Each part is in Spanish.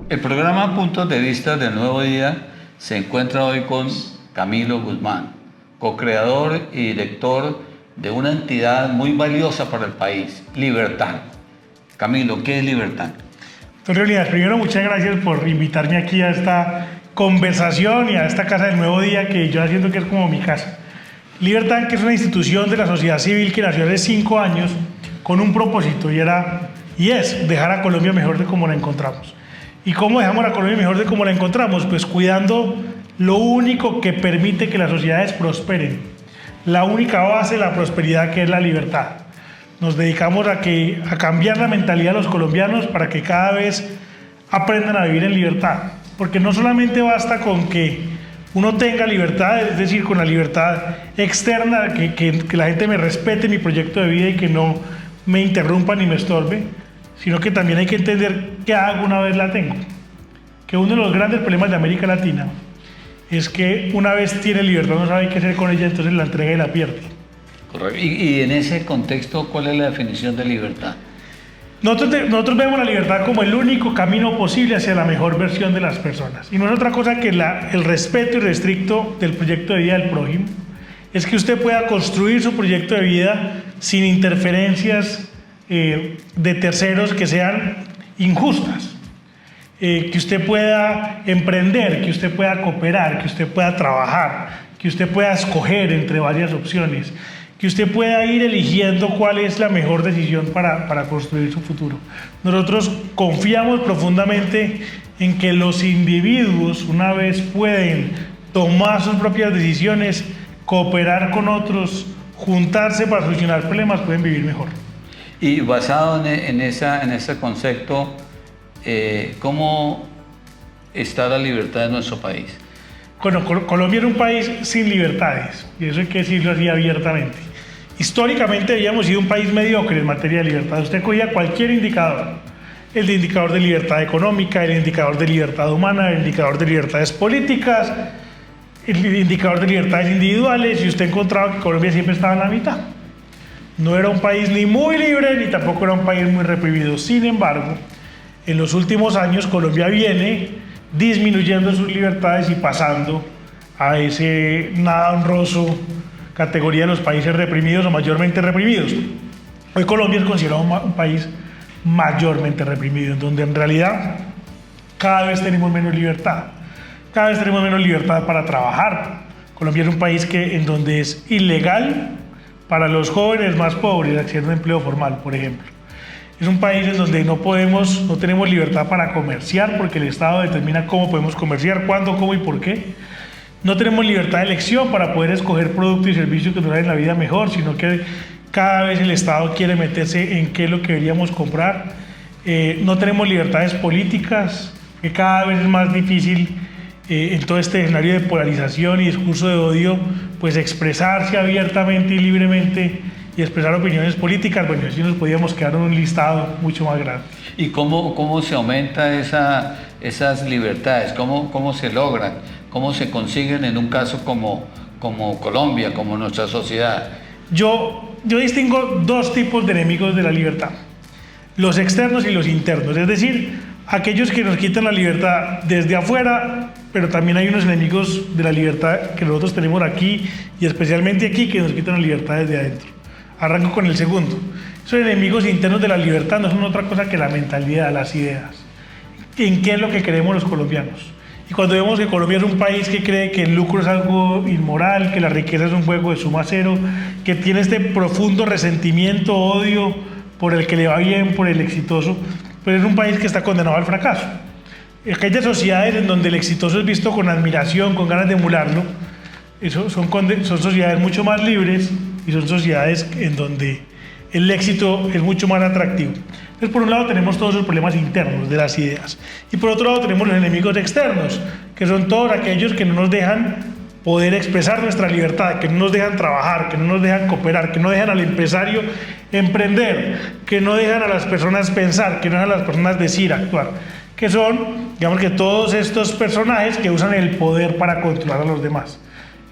El programa Puntos de Vista del Nuevo Día se encuentra hoy con Camilo Guzmán, co-creador y director de una entidad muy valiosa para el país, Libertad. Camilo, ¿qué es Libertad? Don Leonidas, primero muchas gracias por invitarme aquí a esta conversación y a esta Casa del Nuevo Día que yo siento que es como mi casa. Libertad, que es una institución de la sociedad civil que nació hace 5 años con un propósito y es dejar a Colombia mejor de como la encontramos. ¿Y cómo dejamos a Colombia mejor de como la encontramos? Pues cuidando lo único que permite que las sociedades prosperen, la única base de la prosperidad, que es la libertad. Nos dedicamos a cambiar la mentalidad de los colombianos para que cada vez aprendan a vivir en libertad, porque no solamente basta con que uno tenga libertad, es decir, con la libertad externa, que la gente me respete mi proyecto de vida y que no me interrumpa ni me estorbe, sino que también hay que entender qué hago una vez la tengo. Que uno de los grandes problemas de América Latina es que una vez tiene libertad no sabe qué hacer con ella, entonces la entrega y la pierde. Correcto. Y en ese contexto, ¿cuál es la definición de libertad? Nosotros vemos la libertad como el único camino posible hacia la mejor versión de las personas. Y no es otra cosa que el respeto irrestricto del proyecto de vida del prójimo. Es que usted pueda construir su proyecto de vida sin interferencias de terceros que sean injustas. Que usted pueda emprender, que usted pueda cooperar, que usted pueda trabajar, que usted pueda escoger entre varias opciones, que usted pueda ir eligiendo cuál es la mejor decisión para construir su futuro. Nosotros confiamos profundamente en que los individuos, una vez pueden tomar sus propias decisiones, cooperar con otros, juntarse para solucionar problemas, pueden vivir mejor. Y basado en ese concepto, ¿cómo está la libertad en nuestro país? Bueno, Colombia era un país sin libertades, y eso hay que decirlo así abiertamente. Históricamente habíamos sido un país mediocre en materia de libertad. Usted cogía cualquier indicador, el indicador de libertad económica, el indicador de libertad humana, el indicador de libertades políticas, el indicador de libertades individuales, y usted encontraba que Colombia siempre estaba en la mitad. No era un país ni muy libre, ni tampoco era un país muy reprimido. Sin embargo, en los últimos años Colombia viene disminuyendo sus libertades y pasando a ese nada honroso categoría de los países reprimidos o mayormente reprimidos. Hoy Colombia es considerado un país mayormente reprimido, en donde en realidad cada vez tenemos menos libertad. Cada vez tenemos menos libertad para trabajar. Colombia es un país en donde es ilegal para los jóvenes más pobres acceder a un empleo formal, por ejemplo. Es un país en donde no tenemos libertad para comerciar, porque el Estado determina cómo podemos comerciar, cuándo, cómo y por qué. No tenemos libertad de elección para poder escoger productos y servicios que nos hagan la vida mejor, sino que cada vez el Estado quiere meterse en qué es lo que deberíamos comprar. No tenemos libertades políticas, que cada vez es más difícil en todo este escenario de polarización y discurso de odio, pues expresarse abiertamente y libremente y expresar opiniones políticas. Bueno, así nos podíamos quedar en un listado mucho más grande. ¿Y cómo se aumenta esas libertades? ¿Cómo se logran? ¿Cómo se consiguen en un caso como Colombia, como nuestra sociedad? Yo distingo 2 tipos de enemigos de la libertad: los externos y los internos, es decir, aquellos que nos quitan la libertad desde afuera, pero también hay unos enemigos de la libertad que nosotros tenemos aquí, y especialmente aquí, que nos quitan la libertad desde adentro. Arranco con el segundo. Esos enemigos internos de la libertad no son otra cosa que la mentalidad, las ideas. ¿En qué es lo que creemos los colombianos? Y cuando vemos que Colombia es un país que cree que el lucro es algo inmoral, que la riqueza es un juego de suma cero, que tiene este profundo resentimiento, odio por el que le va bien, por el exitoso, pues es un país que está condenado al fracaso. Aquellas sociedades en donde el exitoso es visto con admiración, con ganas de emularlo, son sociedades mucho más libres y son sociedades en donde el éxito es mucho más atractivo. Entonces, por un lado tenemos todos los problemas internos de las ideas, y por otro lado tenemos los enemigos externos, que son todos aquellos que no nos dejan poder expresar nuestra libertad, que no nos dejan trabajar, que no nos dejan cooperar, que no dejan al empresario emprender, que no dejan a las personas pensar, que no dejan a las personas decir, actuar, que son, digamos, que todos estos personajes que usan el poder para controlar a los demás.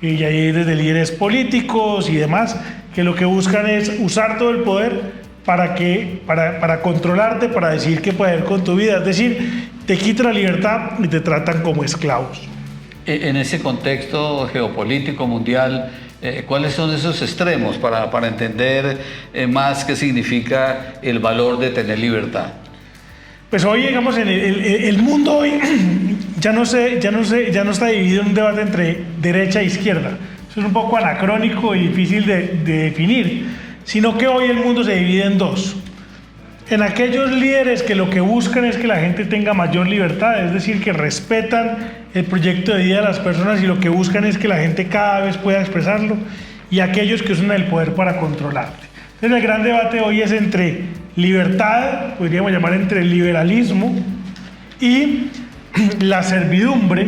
Y hay desde líderes políticos y demás que lo que buscan es usar todo el poder para controlarte, para decir qué puede hacer con tu vida. Es decir, te quitan la libertad y te tratan como esclavos. En ese contexto geopolítico mundial, ¿cuáles son esos extremos para entender más qué significa el valor de tener libertad? Pues hoy, digamos, el mundo hoy ya no está dividido en un debate entre derecha e izquierda. Eso es un poco anacrónico y difícil de definir, sino que hoy el mundo se divide en dos. En aquellos líderes que lo que buscan es que la gente tenga mayor libertad, es decir, que respetan el proyecto de vida de las personas y lo que buscan es que la gente cada vez pueda expresarlo, y aquellos que usan el poder para controlarte. Entonces el gran debate hoy es entre libertad, podríamos llamar entre el liberalismo, y la servidumbre,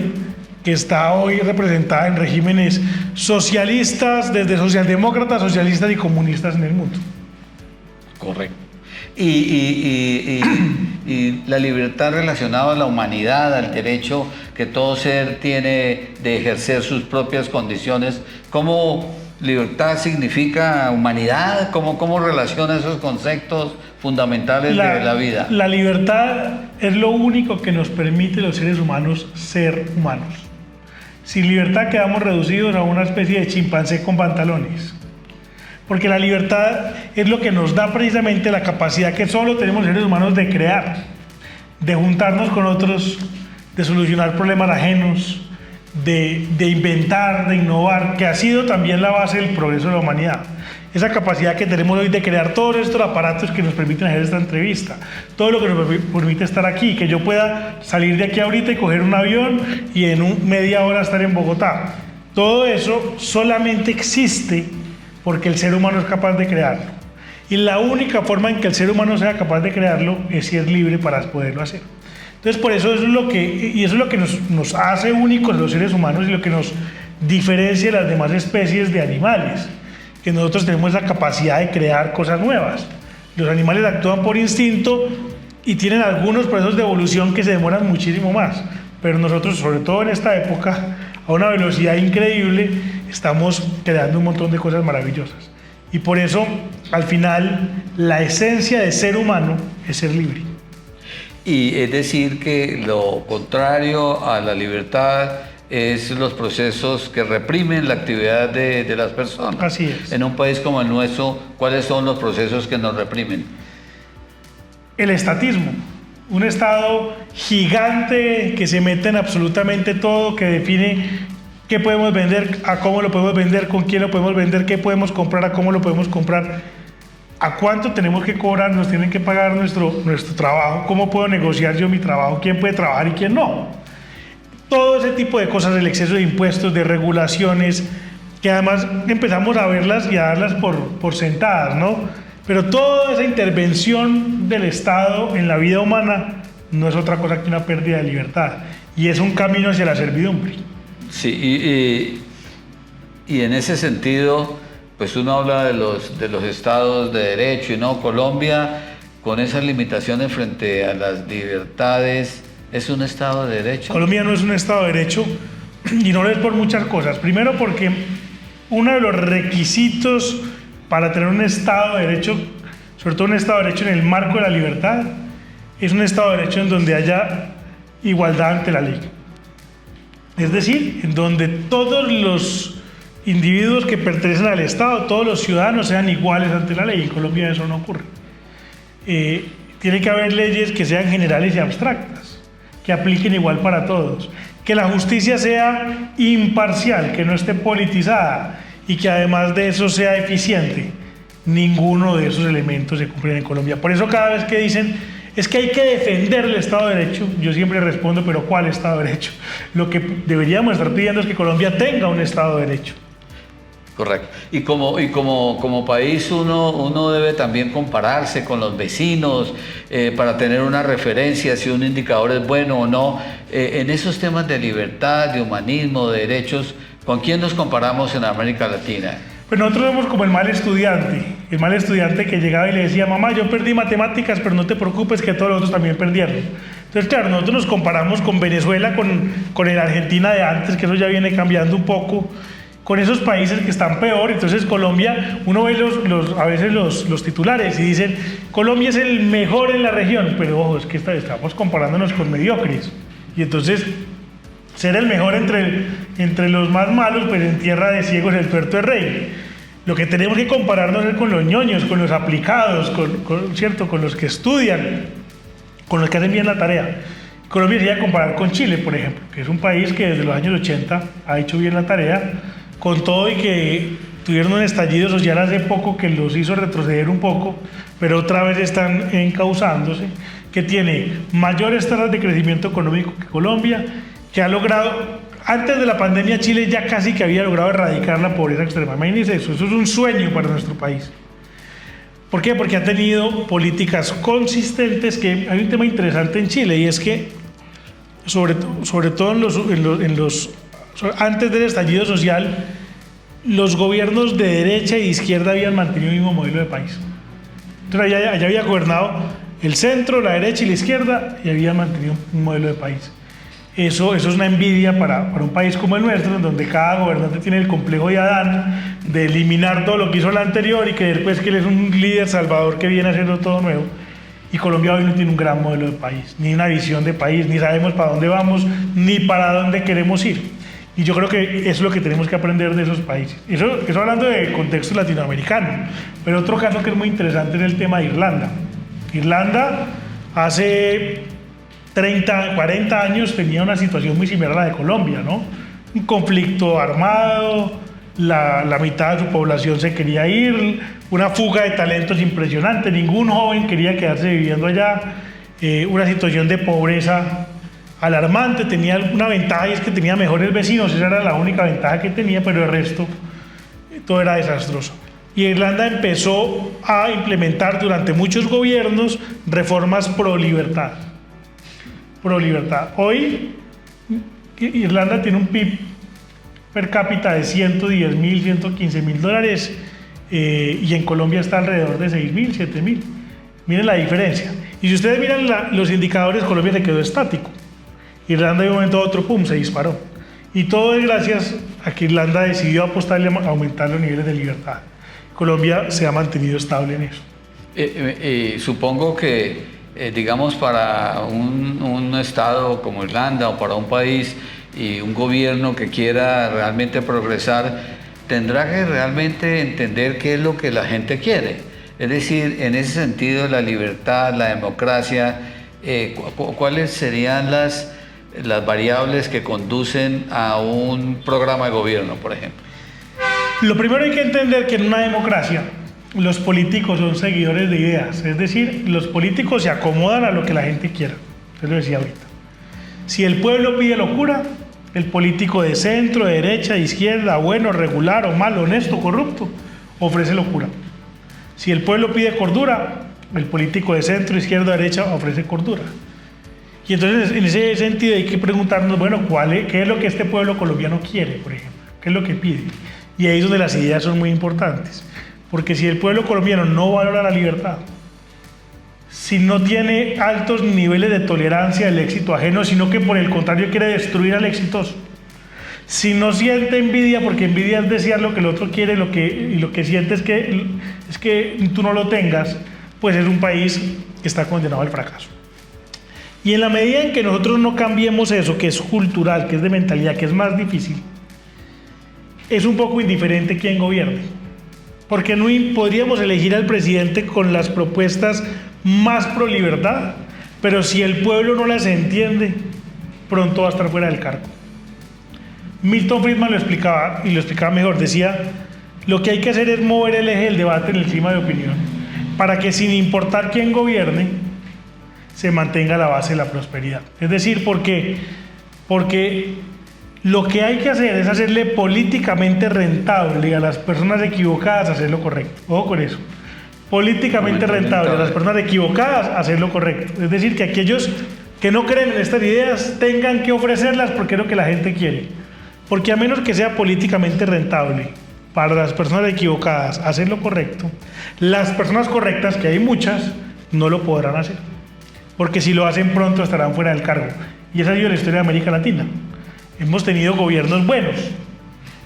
que está hoy representada en regímenes socialistas, desde socialdemócratas, socialistas y comunistas en el mundo. Correcto. Y la libertad relacionada a la humanidad, al derecho que todo ser tiene de ejercer sus propias condiciones, ¿cómo libertad significa humanidad? ¿Cómo relaciona esos conceptos fundamentales de la vida? La libertad es lo único que nos permite a los seres humanos ser humanos. Sin libertad quedamos reducidos a una especie de chimpancé con pantalones. Porque la libertad es lo que nos da precisamente la capacidad que solo tenemos seres humanos de crear, de juntarnos con otros, de solucionar problemas ajenos, de inventar, de innovar, que ha sido también la base del progreso de la humanidad. Esa capacidad que tenemos hoy de crear todos estos aparatos que nos permiten hacer esta entrevista, todo lo que nos permite estar aquí, que yo pueda salir de aquí ahorita y coger un avión y en media hora estar en Bogotá. Todo eso solamente existe porque el ser humano es capaz de crearlo. Y la única forma en que el ser humano sea capaz de crearlo es si es libre para poderlo hacer. Entonces, por eso eso es lo que nos hace únicos los seres humanos y lo que nos diferencia de las demás especies de animales, que nosotros tenemos esa capacidad de crear cosas nuevas. Los animales actúan por instinto y tienen algunos procesos de evolución que se demoran muchísimo más, pero nosotros, sobre todo en esta época, a una velocidad increíble, estamos creando un montón de cosas maravillosas. Y por eso, al final, la esencia de ser humano es ser libre. Y es decir que lo contrario a la libertad es los procesos que reprimen la actividad de las personas. Así es. En un país como el nuestro, ¿cuáles son los procesos que nos reprimen? El estatismo. Un Estado gigante que se mete en absolutamente todo, que define qué podemos vender, a cómo lo podemos vender, con quién lo podemos vender, qué podemos comprar, a cómo lo podemos comprar, a cuánto tenemos que cobrar, nos tienen que pagar nuestro trabajo, cómo puedo negociar yo mi trabajo, quién puede trabajar y quién no. Todo ese tipo de cosas, el exceso de impuestos, de regulaciones, que además empezamos a verlas y a darlas por sentadas, ¿no? Pero toda esa intervención del Estado en la vida humana no es otra cosa que una pérdida de libertad, y es un camino hacia la servidumbre. Sí, y en ese sentido, pues uno habla de los estados de derecho, y no, Colombia, con esas limitaciones frente a las libertades, ¿es un estado de derecho? Colombia no es un estado de derecho, y no lo es por muchas cosas. Primero, porque uno de los requisitos para tener un estado de derecho, sobre todo un estado de derecho en el marco de la libertad, es un estado de derecho en donde haya igualdad ante la ley. Es decir, en donde todos los individuos que pertenecen al Estado, todos los ciudadanos sean iguales ante la ley. En Colombia eso no ocurre. Tiene que haber leyes que sean generales y abstractas, que apliquen igual para todos, que la justicia sea imparcial, que no esté politizada y que además de eso sea eficiente. Ninguno de esos elementos se cumplen en Colombia. Por eso cada vez que dicen es que hay que defender el Estado de Derecho, yo siempre respondo, pero ¿cuál Estado de Derecho? Lo que deberíamos estar pidiendo es que Colombia tenga un Estado de Derecho. Correcto. Y como país uno debe también compararse con los vecinos para tener una referencia si un indicador es bueno o no. En esos temas de libertad, de humanismo, de derechos, ¿con quién nos comparamos en América Latina? Pues nosotros vemos como el mal estudiante que llegaba y le decía, mamá, yo perdí matemáticas, pero no te preocupes que todos los otros también perdieron. Entonces, claro, nosotros nos comparamos con Venezuela, con el Argentina de antes, que eso ya viene cambiando un poco, con esos países que están peor. Entonces Colombia, uno ve a veces los titulares y dicen, Colombia es el mejor en la región, pero ojo, es que estamos comparándonos con mediocres. Y entonces, ser el mejor entre los más malos, pues en tierra de ciegos el tuerto es rey. Lo que tenemos que compararnos es con los ñoños, con los aplicados, ¿cierto? Con los que estudian, con los que hacen bien la tarea. Colombia se iba a comparar con Chile, por ejemplo, que es un país que desde los años 80 ha hecho bien la tarea, con todo y que tuvieron un estallido social hace poco que los hizo retroceder un poco, pero otra vez están encauzándose, que tiene mayores tasas de crecimiento económico que Colombia, que ha logrado, antes de la pandemia Chile ya casi que había logrado erradicar la pobreza extrema. Imagínense eso es un sueño para nuestro país. ¿Por qué? Porque ha tenido políticas consistentes, que hay un tema interesante en Chile, y es que sobre todo antes del estallido social, los gobiernos de derecha y de izquierda habían mantenido el mismo modelo de país. Entonces allá había gobernado el centro, la derecha y la izquierda, y habían mantenido un modelo de país. Eso es una envidia para un país como el nuestro, en donde cada gobernante tiene el complejo de Adán, de eliminar todo lo que hizo el anterior y creer pues que él es un líder salvador que viene haciendo todo nuevo. Y Colombia hoy no tiene un gran modelo de país, ni una visión de país, ni sabemos para dónde vamos, ni para dónde queremos ir. Y yo creo que eso es lo que tenemos que aprender de esos países. Eso hablando de contexto latinoamericano. Pero otro caso que es muy interesante es el tema de Irlanda. Irlanda hace 30, 40 años tenía una situación muy similar a la de Colombia, ¿no? Un conflicto armado, la mitad de su población se quería ir, una fuga de talentos impresionante, ningún joven quería quedarse viviendo allá, una situación de pobreza alarmante. Tenía una ventaja, y es que tenía mejores vecinos, esa era la única ventaja que tenía, pero el resto todo era desastroso. Y Irlanda empezó a implementar durante muchos gobiernos reformas pro libertad. Hoy Irlanda tiene un PIB per cápita de 110.000, 115.000 dólares, y en Colombia está alrededor de 6.000, 7.000. Miren la diferencia. Y si ustedes miran los indicadores, Colombia se quedó estático. Irlanda de un momento a otro, pum, se disparó. Y todo es gracias a que Irlanda decidió apostarle a aumentar los niveles de libertad. Colombia se ha mantenido estable en eso. Supongo que digamos, para un estado como Irlanda o para un país y un gobierno que quiera realmente progresar, tendrá que realmente entender qué es lo que la gente quiere. Es decir, en ese sentido, la libertad, la democracia, ¿cuáles serían las variables que conducen a un programa de gobierno, por ejemplo? Lo primero hay que entender que en una democracia los políticos son seguidores de ideas, es decir, los políticos se acomodan a lo que la gente quiera. Usted lo decía ahorita. Si el pueblo pide locura, el político de centro, de derecha, de izquierda, bueno, regular o malo, honesto, corrupto, ofrece locura. Si el pueblo pide cordura, el político de centro, izquierda, derecha ofrece cordura. Y entonces en ese sentido hay que preguntarnos, bueno, ¿qué es lo que este pueblo colombiano quiere, por ejemplo? ¿Qué es lo que pide? Y ahí es donde las ideas son muy importantes. Porque si el pueblo colombiano no valora la libertad, si no tiene altos niveles de tolerancia al éxito ajeno, sino que por el contrario quiere destruir al exitoso, si no siente envidia, porque envidia es desear lo que el otro quiere, y lo que siente es que tú no lo tengas, pues es un país que está condenado al fracaso. Y en la medida en que nosotros no cambiemos eso, que es cultural, que es de mentalidad, que es más difícil, es un poco indiferente quién gobierne. Porque no podríamos elegir al presidente con las propuestas más pro libertad, pero si el pueblo no las entiende, pronto va a estar fuera del cargo. Milton Friedman lo explicaba, y lo explicaba mejor, decía, lo que hay que hacer es mover el eje del debate en el clima de opinión, para que sin importar quién gobierne, se mantenga la base de la prosperidad. Es decir, porque lo que hay que hacer es hacerle políticamente rentable a las personas equivocadas hacer lo correcto. Ojo con eso. Políticamente rentable a las personas equivocadas hacer lo correcto. Es decir, que aquellos que no creen en estas ideas tengan que ofrecerlas porque es lo que la gente quiere. Porque a menos que sea políticamente rentable para las personas equivocadas hacer lo correcto, las personas correctas, que hay muchas, no lo podrán hacer. Porque si lo hacen pronto estarán fuera del cargo. Y esa ha sido la historia de América Latina. Hemos tenido gobiernos buenos,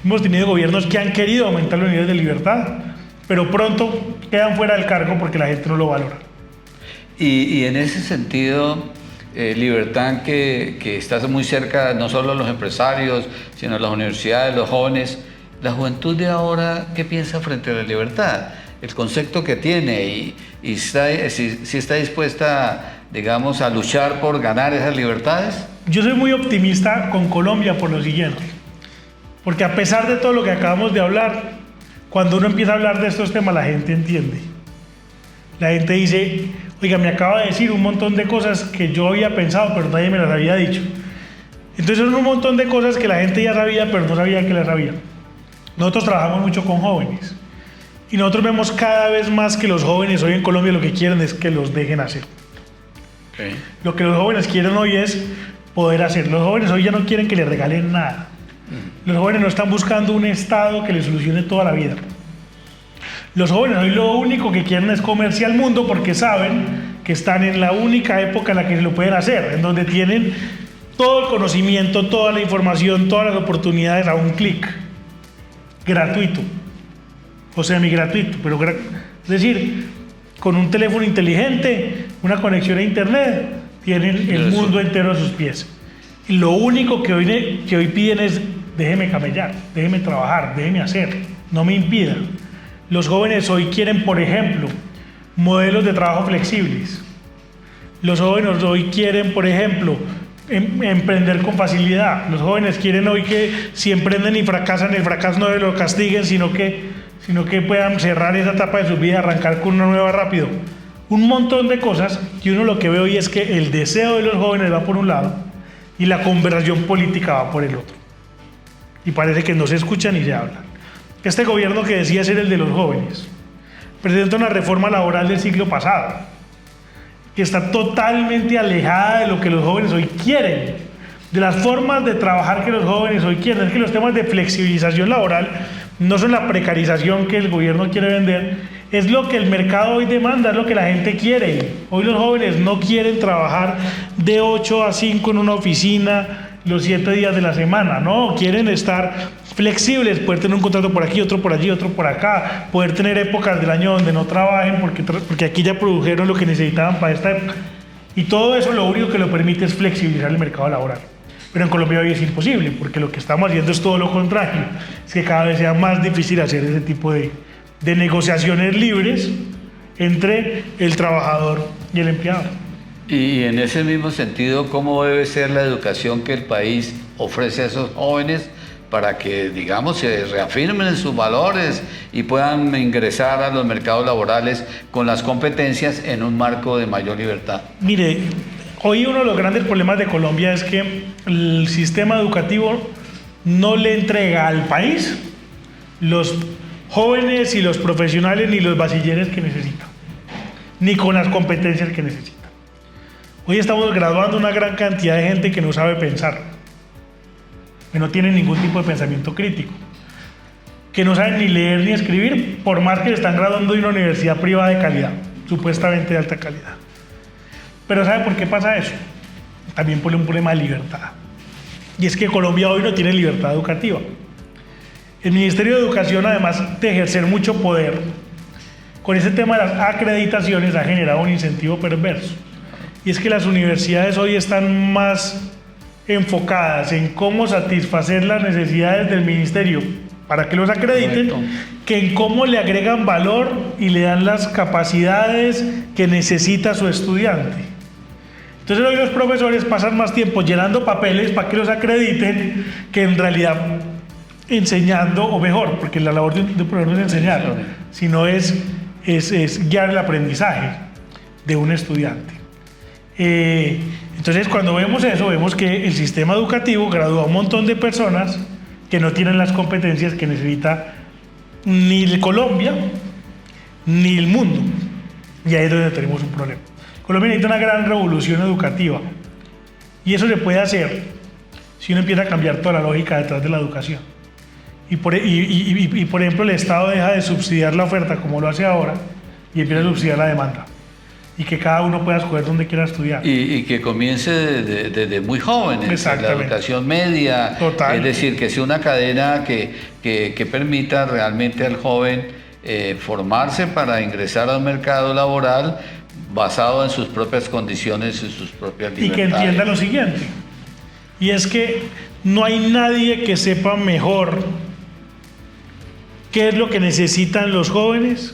Hemos tenido gobiernos que han querido aumentar los niveles de libertad, pero pronto quedan fuera del cargo porque la gente no lo valora. Y en ese sentido, Libertad, que estás muy cerca no solo de los empresarios, sino de las universidades, los jóvenes, la juventud de ahora, ¿qué piensa frente a la libertad? El concepto que tiene y si está dispuesta, digamos, a luchar por ganar esas libertades. Yo soy muy optimista con Colombia por lo siguiente, porque a pesar de todo lo que acabamos de hablar, cuando uno empieza a hablar de estos temas la gente entiende. La gente dice, oiga, me acaba de decir un montón de cosas que yo había pensado pero nadie me las había dicho. Entonces son un montón de cosas que la gente ya sabía pero no sabía que las sabía. Nosotros trabajamos mucho con jóvenes y nosotros vemos cada vez más que los jóvenes hoy en Colombia lo que quieren es que los dejen hacer. Okay. Lo que los jóvenes quieren hoy es poder hacer. Los jóvenes hoy ya no quieren que les regalen nada. Los jóvenes no están buscando un Estado que les solucione toda la vida. Los jóvenes hoy lo único que quieren es comerse al mundo porque saben que están en la única época en la que lo pueden hacer, en donde tienen todo el conocimiento, toda la información, todas las oportunidades a un clic. Gratuito. O semi-gratuito, pero es decir, con un teléfono inteligente, una conexión a internet, tienen el mundo entero a sus pies. Y lo único que hoy piden es, déjeme camellar, déjeme trabajar, déjeme hacer, no me impidan. Los jóvenes hoy quieren, por ejemplo, modelos de trabajo flexibles. Los jóvenes hoy quieren, por ejemplo, emprender con facilidad. Los jóvenes quieren hoy que si emprenden y fracasan, el fracaso no lo castiguen, sino que puedan cerrar esa etapa de su vida y arrancar con una nueva rápido. Un montón de cosas que uno lo que ve hoy es que el deseo de los jóvenes va por un lado y la conversación política va por el otro. Y parece que no se escucha ni se habla. Este gobierno que decía ser el de los jóvenes presenta una reforma laboral del siglo pasado que está totalmente alejada de lo que los jóvenes hoy quieren, de las formas de trabajar que los jóvenes hoy quieren. Es que los temas de flexibilización laboral no son la precarización que el gobierno quiere vender, es lo que el mercado hoy demanda, es lo que la gente quiere. Hoy los jóvenes no quieren trabajar de 8 a 5 en una oficina los 7 días de la semana, no, quieren estar flexibles, poder tener un contrato por aquí, otro por allí, otro por acá, poder tener épocas del año donde no trabajen porque aquí ya produjeron lo que necesitaban para esta época. Y todo eso lo único que lo permite es flexibilizar el mercado laboral. Pero en Colombia hoy es imposible, porque lo que estamos haciendo es todo lo contrario, es que cada vez sea más difícil hacer ese tipo de negociaciones libres entre el trabajador y el empleado. Y en ese mismo sentido, ¿cómo debe ser la educación que el país ofrece a esos jóvenes para que, digamos, se reafirmen en sus valores y puedan ingresar a los mercados laborales con las competencias en un marco de mayor libertad? Mire, hoy uno de los grandes problemas de Colombia es que el sistema educativo no le entrega al país los jóvenes y los profesionales ni los bachilleres que necesita, ni con las competencias que necesita. Hoy estamos graduando una gran cantidad de gente que no sabe pensar, que no tiene ningún tipo de pensamiento crítico, que no saben ni leer ni escribir, por más que se están graduando de una universidad privada de calidad, supuestamente de alta calidad. Pero ¿sabe por qué pasa eso? También por un problema de libertad. Y es que Colombia hoy no tiene libertad educativa. El Ministerio de Educación, además de ejercer mucho poder, con ese tema de las acreditaciones ha generado un incentivo perverso. Y es que las universidades hoy están más enfocadas en cómo satisfacer las necesidades del ministerio para que los acrediten, correcto, que en cómo le agregan valor y le dan las capacidades que necesita su estudiante. Entonces hoy los profesores pasan más tiempo llenando papeles para que los acrediten que en realidad enseñando, o mejor, porque la labor de un profesor no es enseñar, sino es guiar el aprendizaje de un estudiante. Entonces cuando vemos eso, vemos que el sistema educativo gradúa a un montón de personas que no tienen las competencias que necesita ni Colombia ni el mundo, y ahí es donde tenemos un problema. Colombia necesita una gran revolución educativa y eso se puede hacer si uno empieza a cambiar toda la lógica detrás de la educación y por ejemplo el Estado deja de subsidiar la oferta como lo hace ahora y empieza a subsidiar la demanda. y que cada uno pueda escoger dónde quiera estudiar. Y que comience desde muy jóvenes, en la educación media. Total. Es decir, que sea una cadena que permita realmente al joven formarse para ingresar al mercado laboral basado en sus propias condiciones y sus propias libertades. Y que entienda lo siguiente, y es que no hay nadie que sepa mejor qué es lo que necesitan los jóvenes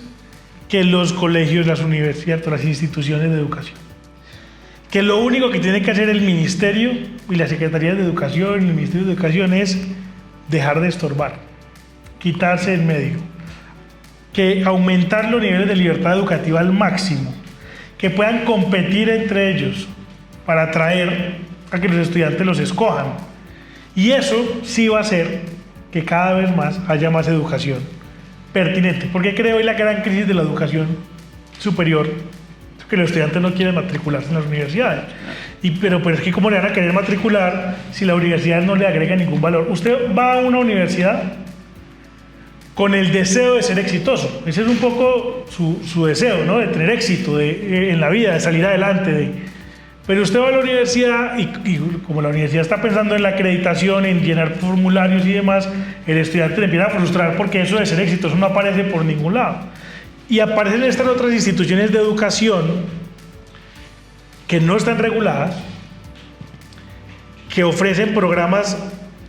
que los colegios, las universidades, las instituciones de educación. Que lo único que tiene que hacer el Ministerio y la Secretaría de Educación y el Ministerio de Educación es dejar de estorbar, quitarse en medio, que aumentar los niveles de libertad educativa al máximo, que puedan competir entre ellos para atraer a que los estudiantes los escojan. Y eso sí va a hacer que cada vez más haya más educación pertinente. Porque creo hoy la gran crisis de la educación superior es que los estudiantes no quieren matricularse en las universidades. Pero es que ¿cómo le van a querer matricular si la universidad no le agrega ningún valor? Usted va a una universidad con el deseo de ser exitoso. Ese es un poco su deseo, ¿no? De tener éxito en la vida, de salir adelante. Pero usted va a la universidad y como la universidad está pensando en la acreditación, en llenar formularios y demás, el estudiante le empieza a frustrar porque eso de ser exitoso no aparece por ningún lado. Y aparecen estas otras instituciones de educación que no están reguladas, que ofrecen programas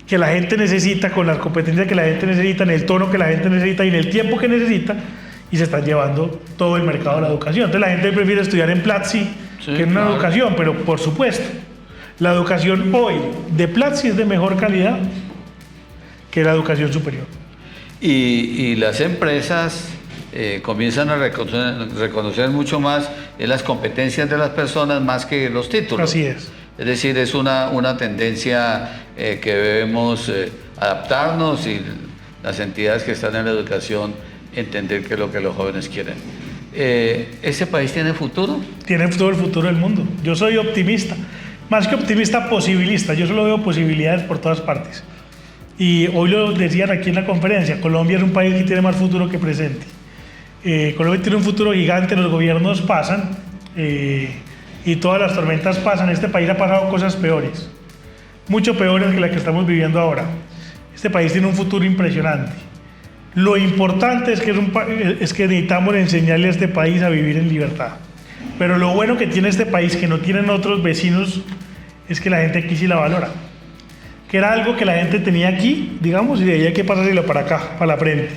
que la gente necesita, con las competencias que la gente necesita, en el tono que la gente necesita y en el tiempo que necesita, y se están llevando todo el mercado de la educación. Entonces la gente prefiere estudiar en Platzi que en una educación, pero por supuesto, la educación hoy de Platzi es de mejor calidad que la educación superior. Y las empresas comienzan a reconocer mucho más las competencias de las personas más que los títulos. Así es. Es decir, es una tendencia que debemos adaptarnos y las entidades que están en la educación entender qué es lo que los jóvenes quieren. ¿Ese país tiene futuro? Tiene todo el futuro del mundo. Yo soy optimista, más que optimista, posibilista. Yo solo veo posibilidades por todas partes. Y hoy lo decían aquí en la conferencia, Colombia es un país que tiene más futuro que presente. Colombia tiene un futuro gigante, los gobiernos pasan y todas las tormentas pasan. Este país ha pasado cosas peores, mucho peores que las que estamos viviendo ahora. Este país tiene un futuro impresionante. Lo importante es que necesitamos enseñarle a este país a vivir en libertad. Pero lo bueno que tiene este país, que no tienen otros vecinos, es que la gente aquí sí la valora. Que era algo que la gente tenía aquí, digamos, y de ahí hay que pasárselo para acá, para la frente.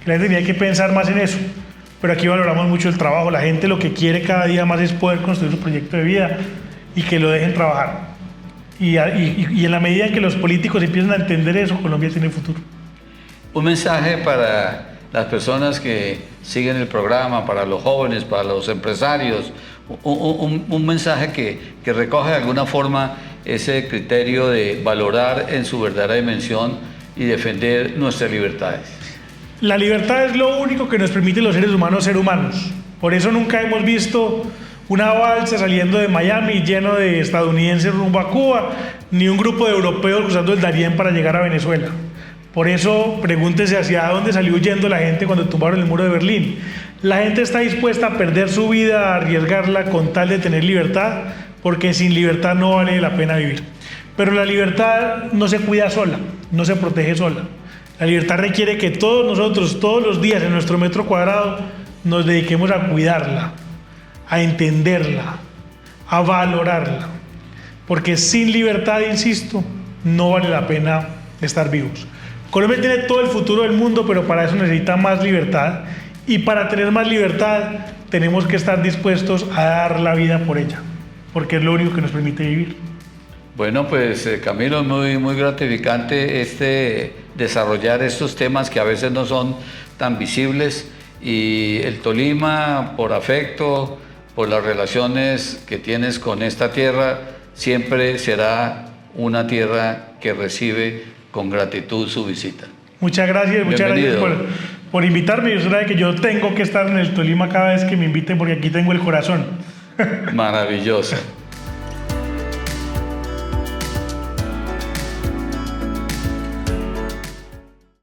Que la gente tenía que pensar más en eso. Pero aquí valoramos mucho el trabajo. La gente lo que quiere cada día más es poder construir su proyecto de vida y que lo dejen trabajar. Y en la medida en que los políticos empiezan a entender eso, Colombia tiene futuro. Un mensaje para las personas que siguen el programa, para los jóvenes, para los empresarios, un mensaje que recoge de alguna forma ese criterio de valorar en su verdadera dimensión y defender nuestras libertades. La libertad es lo único que nos permite los seres humanos ser humanos. Por eso nunca hemos visto una balsa saliendo de Miami lleno de estadounidenses rumbo a Cuba, ni un grupo de europeos cruzando el Darién para llegar a Venezuela. Por eso pregúntese hacia dónde salió huyendo la gente cuando tumbaron el muro de Berlín. La gente está dispuesta a perder su vida, a arriesgarla con tal de tener libertad, porque sin libertad no vale la pena vivir. Pero la libertad no se cuida sola, no se protege sola. La libertad requiere que todos nosotros, todos los días en nuestro metro cuadrado, nos dediquemos a cuidarla, a entenderla, a valorarla. Porque sin libertad, insisto, no vale la pena estar vivos. Colombia tiene todo el futuro del mundo, pero para eso necesita más libertad. Y para tener más libertad, tenemos que estar dispuestos a dar la vida por ella, porque es lo único que nos permite vivir. Bueno, pues Camilo, muy, muy gratificante desarrollar estos temas que a veces no son tan visibles. Y el Tolima, por afecto, por las relaciones que tienes con esta tierra, siempre será una tierra que recibe con gratitud su visita. Muchas gracias por invitarme. Yo sabe que yo tengo que estar en el Tolima cada vez que me inviten porque aquí tengo el corazón. Maravilloso.